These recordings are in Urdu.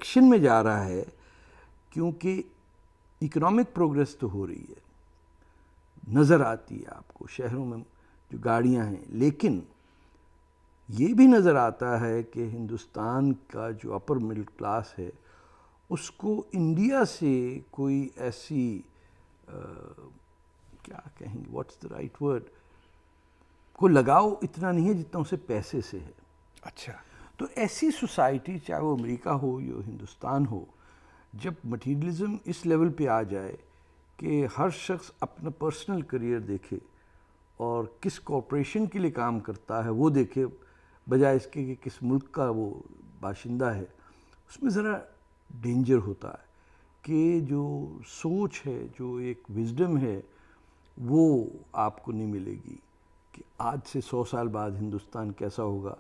ڈائریکشن میں جا رہا ہے کیونکہ اکنامک پروگریس تو ہو رہی ہے، نظر آتی ہے آپ کو شہروں میں جو گاڑیاں ہیں، لیکن یہ بھی نظر آتا ہے کہ ہندوستان کا جو اپر مڈل کلاس ہے اس کو انڈیا سے کوئی ایسی کیا کہیں گے، واٹس دا رائٹ ورڈ، کو لگاؤ اتنا نہیں ہے جتنا اسے پیسے سے ہے۔ اچھا، تو ایسی سوسائٹی چاہے وہ امریکہ ہو یا ہندوستان ہو، جب مٹیریلزم اس لیول پہ آ جائے کہ ہر شخص اپنا پرسنل کریئر دیکھے اور کس کارپوریشن کے لیے کام کرتا ہے وہ دیکھے بجائے اس کے کہ کس ملک کا وہ باشندہ ہے، اس میں ذرا ڈینجر ہوتا ہے کہ جو سوچ ہے، جو ایک وزڈم ہے، وہ آپ کو نہیں ملے گی کہ آج سے 100 سال بعد ہندوستان کیسا ہوگا۔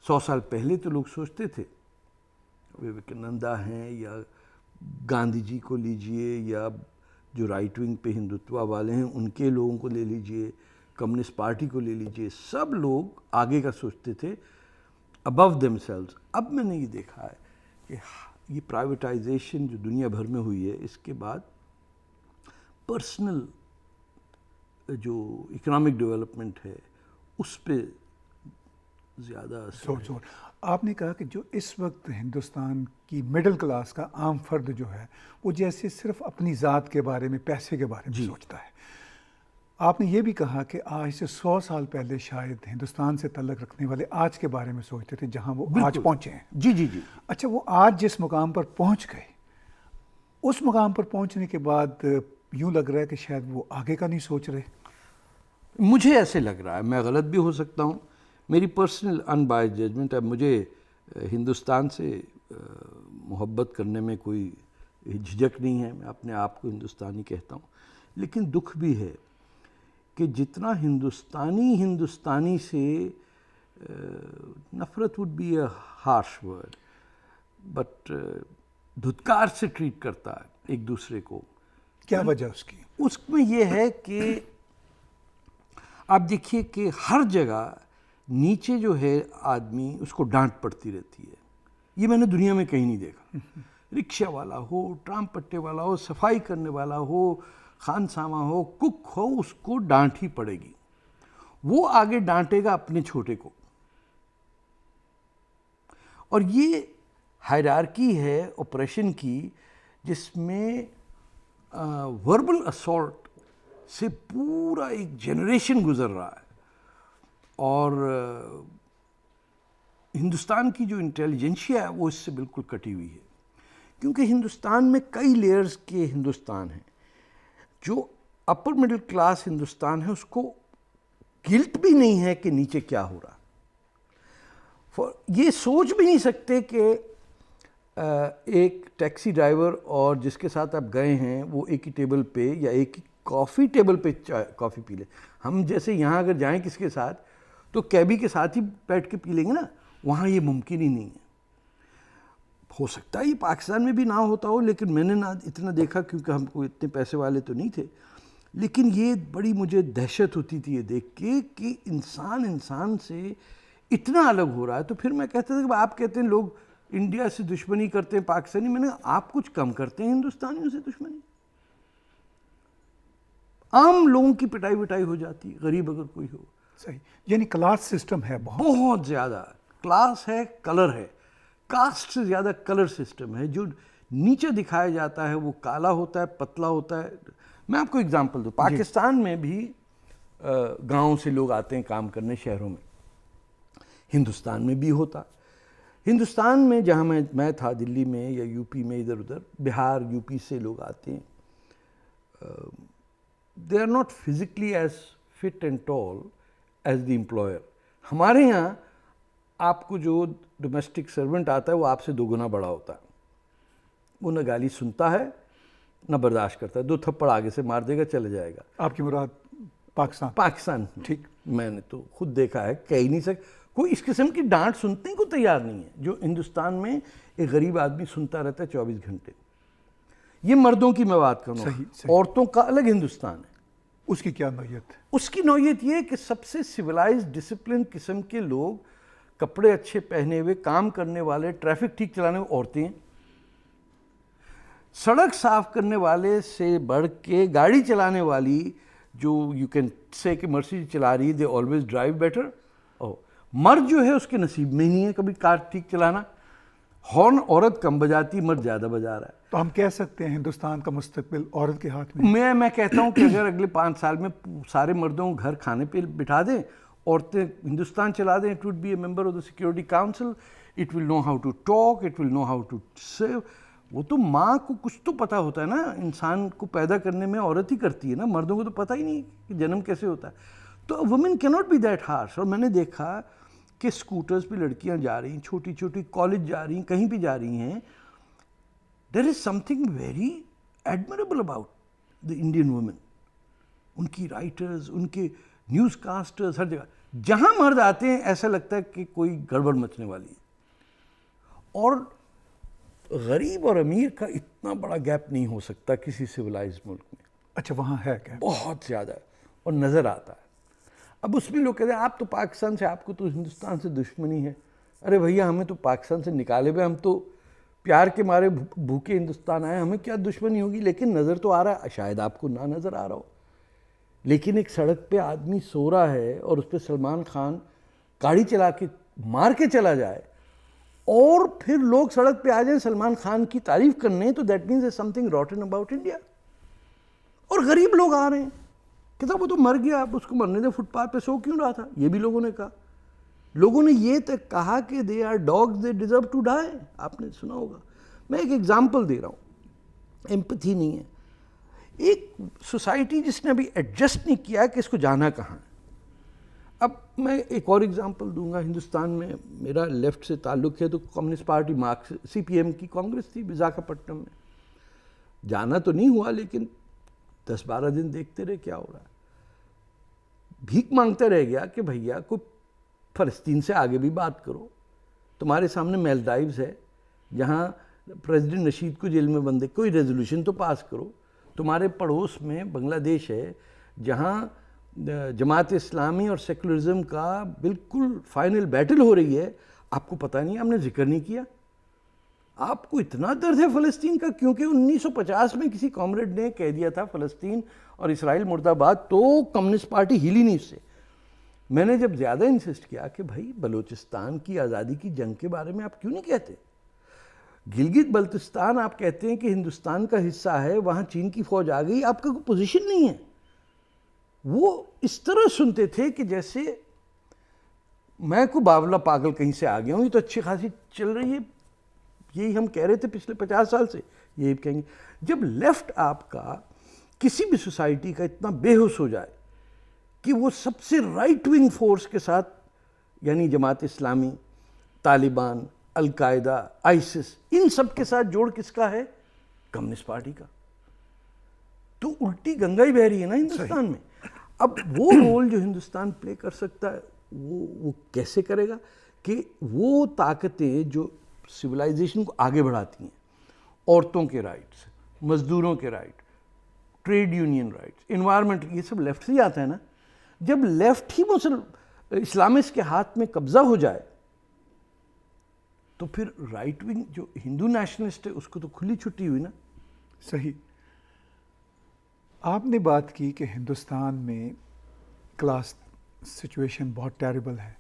100 سال پہلے تو لوگ سوچتے تھے، وویکانندا ہیں یا گاندھی جی کو لیجئے یا جو رائٹ ونگ پہ ہندوتوا والے ہیں ان کے لوگوں کو لے لیجئے، کمیونسٹ پارٹی کو لے لیجئے، سب لوگ آگے کا سوچتے تھے، ابو دیم سیلوز۔ اب میں نے یہ دیکھا ہے کہ یہ پرائیویٹائزیشن جو دنیا بھر میں ہوئی ہے، اس کے بعد پرسنل جو اکنامک ڈیولپمنٹ ہے اس پہ زیادہ سوچ۔ آپ نے کہا کہ جو اس وقت ہندوستان کی مڈل کلاس کا عام فرد جو ہے وہ جیسے صرف اپنی ذات کے بارے میں، پیسے کے بارے میں سوچتا ہے۔ آپ نے یہ بھی کہا کہ آج سے 100 سال پہلے شاید ہندوستان سے تعلق رکھنے والے آج کے بارے میں سوچتے تھے جہاں وہ آج پہنچے ہیں۔ جی جی جی۔ اچھا، وہ آج جس مقام پر پہنچ گئے، اس مقام پر پہنچنے کے بعد یوں لگ رہا ہے کہ شاید وہ آگے کا نہیں سوچ رہے۔ مجھے ایسے لگ رہا ہے، میں غلط بھی ہو سکتا ہوں، میری پرسنل ان بائس ججمنٹ ہے۔ مجھے ہندوستان سے محبت کرنے میں کوئی جھجک نہیں ہے، میں اپنے آپ کو ہندوستانی کہتا ہوں، لیکن دکھ بھی ہے کہ جتنا ہندوستانی سے نفرت would be a harsh word, but دھتکار سے ٹریٹ کرتا ہے ایک دوسرے کو۔ کیا وجہ اس کی؟ اس میں یہ ہے کہ آپ دیکھیے کہ ہر جگہ نیچے جو ہے آدمی اس کو ڈانٹ پڑتی رہتی ہے، یہ میں نے دنیا میں کہیں نہیں دیکھا۔ رکشہ والا ہو، ٹرام پٹے والا ہو، صفائی کرنے والا ہو، خان سامہ ہو، کک ہو، اس کو ڈانٹ ہی پڑے گی۔ وہ آگے ڈانٹے گا اپنے چھوٹے کو، اور یہ ہائرارکی ہے آپریشن کی، جس میں وربل اسالٹ سے پورا ایک جنریشن گزر رہا ہے۔ اور ہندوستان کی جو انٹیلیجنشیا ہے وہ اس سے بالکل کٹی ہوئی ہے، کیونکہ ہندوستان میں کئی لیئرز کے ہندوستان ہیں۔ جو اپر مڈل کلاس ہندوستان ہے اس کو گلٹ بھی نہیں ہے کہ نیچے کیا ہو رہا، یہ سوچ بھی نہیں سکتے کہ ایک ٹیکسی ڈرائیور اور جس کے ساتھ آپ گئے ہیں وہ ایک ہی ٹیبل پہ یا ایک ہی کافی ٹیبل پہ کافی پی لیں۔ ہم جیسے یہاں اگر جائیں کس کے ساتھ تو کیبی کے ساتھ ہی بیٹھ کے پی لیں گے نا، وہاں یہ ممکن ہی نہیں ہے۔ ہو سکتا ہے یہ پاکستان میں بھی نہ ہوتا ہو، لیکن میں نے نہ اتنا دیکھا کیونکہ ہم کو اتنے پیسے والے تو نہیں تھے، لیکن یہ بڑی مجھے دہشت ہوتی تھی یہ دیکھ کے کہ انسان سے اتنا الگ ہو رہا ہے۔ تو پھر میں کہتا تھا کہ آپ کہتے ہیں لوگ انڈیا سے دشمنی کرتے ہیں پاکستانی، میں نے کہا آپ کچھ کم کرتے ہیں ہندوستانیوں سے دشمنی؟ عام لوگوں کی پٹائی وٹائی ہو جاتی ہے، غریب اگر کوئی ہو۔ صحیح، یعنی کلاس سسٹم ہے بہت زیادہ، کلاس ہے، کلر ہے، کاسٹ سے زیادہ کلر سسٹم ہے۔ جو نیچے دکھایا جاتا ہے وہ کالا ہوتا ہے، پتلا ہوتا ہے۔ میں آپ کو اگزامپل دوں، پاکستان میں بھی گاؤں سے لوگ آتے ہیں کام کرنے شہروں میں، ہندوستان میں بھی ہوتا۔ ہندوستان میں جہاں میں تھا دلی میں یا یو پی میں، ادھر ادھر بہار یو پی سے لوگ آتے ہیں، they are not physically as fit and tall as the employer۔ ہمارے یہاں آپ کو جو ڈومیسٹک سرونٹ آتا ہے وہ آپ سے 2 گنا بڑا ہوتا ہے، وہ نہ گالی سنتا ہے نہ برداشت کرتا ہے، 2 تھپڑ آگے سے مار دے گا، چلے جائے گا۔ آپ کی مراد پاکستان ٹھیک، میں نے تو خود دیکھا ہے، کہہ ہی نہیں سکتا، کوئی اس قسم کی ڈانٹ سننے کو تیار نہیں ہے جو ہندوستان میں ایک غریب آدمی سنتا رہتا ہے 24 گھنٹے۔ یہ مردوں کی میں بات کروں، عورتوں کا الگ ہندوستان ہے۔ اس کی کیا نوعیت؟ اس کی نوعیت یہ کہ سب سے سویلائز ڈسپلن قسم کے لوگ، کپڑے اچھے پہنے ہوئے، کام کرنے والے، ٹریفک ٹھیک چلانے والے عورتیں ہیں۔ سڑک صاف کرنے والے سے بڑھ کے گاڑی چلانے والی جو یو کین سے کہ مرسیڈیز چلا رہی دے آلویز ڈرائیو بیٹر. مرد جو ہے اس کے نصیب میں ہی نہیں ہے کبھی کار ٹھیک چلانا. ہارن عورت کم بجاتی، مرد زیادہ بجا رہا ہے. تو ہم کہہ سکتے ہیں ہندوستان کا مستقبل عورت کے ہاتھ میں. میں کہتا ہوں کہ اگر اگلے 5 سال میں سارے مردوں کو گھر کھانے پہ بٹھا دیں، عورتیں ہندوستان چلا دیں، it would be a member of the security council, it will know how to talk, it will know how to save. وہ تو ماں کو کچھ تو پتہ ہوتا ہے نا، انسان کو پیدا کرنے میں عورت ہی کرتی ہے نا، مردوں کو تو پتہ ہی نہیں کہ جنم کیسے ہوتا ہے. تو وومن کی ناٹ بی دیٹ ہارش. اور میں نے دیکھا کہ اسکوٹرز پہ لڑکیاں جا رہی ہیں، چھوٹی چھوٹی کالج جا رہی ہیں، کہیں بھی جا رہی ہیں. There is something very admirable about the Indian women. ان کی رائٹرز، ان کے نیوز کاسٹرز، ہر جگہ جہاں مرد آتے ہیں ایسا لگتا ہے کہ کوئی گڑبڑ مچنے والی ہے. اور غریب اور امیر کا اتنا بڑا گیپ نہیں ہو سکتا کسی سویلائزڈ ملک میں. اچھا وہاں ہے کیا؟ بہت زیادہ ہے اور نظر آتا ہے. اب اس میں لوگ کہتے ہیں آپ تو پاکستان سے، آپ کو تو ہندوستان سے دشمنی ہے. ارے بھیا ہمیں تو پاکستان سے نکالے ہوئے، ہم تو پیار کے مارے بھوکے ہندوستان آئے، ہمیں کیا دشمنی ہوگی. لیکن نظر تو آ رہا ہے، شاید آپ کو نہ نظر آ رہا ہو، لیکن ایک سڑک پہ آدمی سو رہا ہے اور اس پہ سلمان خان گاڑی چلا کے مار کے چلا جائے اور پھر لوگ سڑک پہ آ جائیں سلمان خان کی تعریف کرنے، تو that means something rotten about India. اور غریب لوگ آ رہے ہیں کہ وہ تو مر گیا، آپ اس کو مرنے دیں، فٹ پاتھ پہ سو کیوں رہا تھا. یہ بھی لوگوں نے کہا. لوگوں نے یہ تک کہا کہ they are dogs, they deserve to die. آپ نے سنا ہوگا. میں ایک ایگزامپل دے رہا ہوں، ایمپتھی نہیں ہے. ایک سوسائٹی جس نے ابھی ایڈجسٹ نہیں کیا کہ اس کو جانا کہاں ہے. اب میں ایک اور ایگزامپل دوں گا. ہندوستان میں میرا لیفٹ سے تعلق ہے، تو کمیونسٹ پارٹی مارکس سی پی ایم کی کانگریس تھی وزاکھاپٹنم میں. جانا تو نہیں ہوا، لیکن 10-12 دن دیکھتے رہے کیا ہو رہا ہے. بھیک مانگتے رہ گیا کہ بھیا کوئی فلسطین سے آگے بھی بات کرو. تمہارے سامنے میلڈائیوز ہے جہاں پریزیڈنٹ نشید کو جیل میں بندے، کوئی ریزولوشن تو پاس کرو. تمہارے پڑوس میں بنگلہ دیش ہے جہاں جماعت اسلامی اور سیکولرزم کا بالکل فائنل بیٹل ہو رہی ہے. آپ کو پتہ نہیں، ہم نے ذکر نہیں کیا. آپ کو اتنا درد ہے فلسطین کا کیونکہ 1950 میں کسی کامریڈ نے کہہ دیا تھا فلسطین اور اسرائیل مرد آباد، تو کمیونسٹ پارٹی ہلی نہیں اس سے. میں نے جب زیادہ انسسٹ کیا کہ بھائی بلوچستان کی آزادی کی جنگ کے بارے میں آپ کیوں نہیں کہتے؟ گلگت بلتستان آپ کہتے ہیں کہ ہندوستان کا حصہ ہے، وہاں چین کی فوج آ گئی، آپ کا کوئی پوزیشن نہیں ہے. وہ اس طرح سنتے تھے کہ جیسے میں کو باولا پاگل کہیں سے آ گیا ہوں، یہ تو اچھی خاصی چل رہی ہے. یہی ہم کہہ رہے تھے پچھلے 50 سال سے، یہی کہیں گے. جب لیفٹ آپ کا کسی بھی سوسائٹی کا اتنا بے ہوش ہو جائے کہ وہ سب سے رائٹ ونگ فورس کے ساتھ، یعنی جماعت اسلامی، طالبان، القاعدہ، آئیسس، ان سب کے ساتھ جوڑ کس کا ہے؟ کمیونسٹ پارٹی کا. تو الٹی گنگا ہی بہہ رہی ہے نا ہندوستان میں. اب وہ رول جو ہندوستان پلے کر سکتا ہے وہ کیسے کرے گا کہ وہ طاقتیں جو سویلائزیشن کو آگے بڑھاتی ہیں، عورتوں کے رائٹس، مزدوروں کے right, trade union rights, environment, یہ سب لیفٹ سے ہی آتا ہے نا. جب لیفٹ ہی اسلامسٹ کے ہاتھ میں قبضہ ہو جائے تو پھر رائٹ ونگ جو ہندو نیشنلسٹ ہے اس کو تو کھلی چھٹی ہوئی نا. صحیح. آپ نے بات کی کہ ہندوستان میں کلاس سچویشن بہت ٹیریبل ہے.